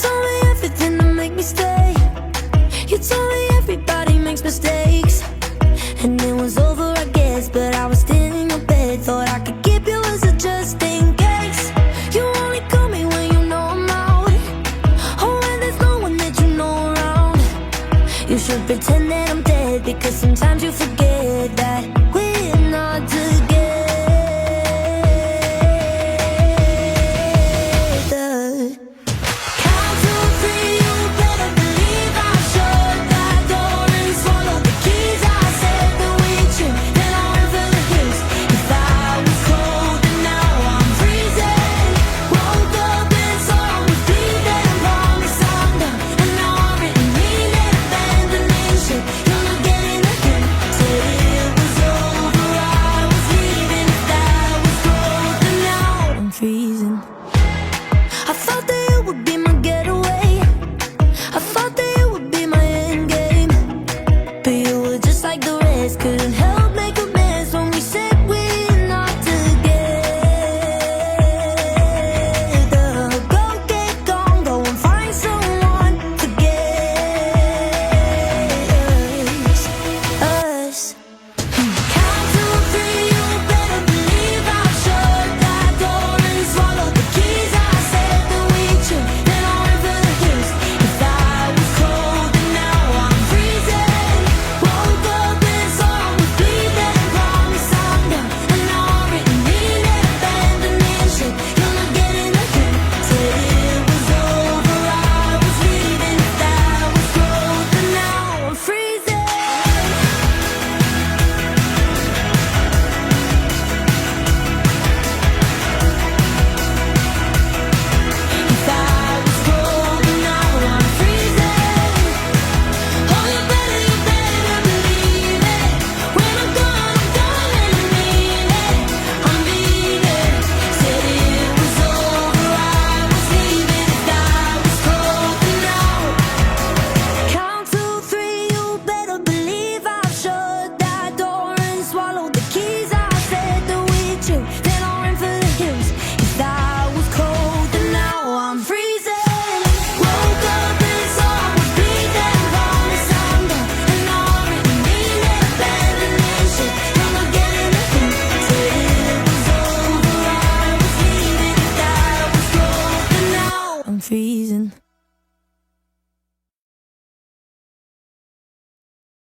told me everything to make me stay. You told me everybody makes mistakes, and it was over, I guess. But I was still in your bed, thought I could keep you as a just in case. You only call me when you know I'm out, or when there's no one that you know around. You should pretend that I'm dead, because sometimes you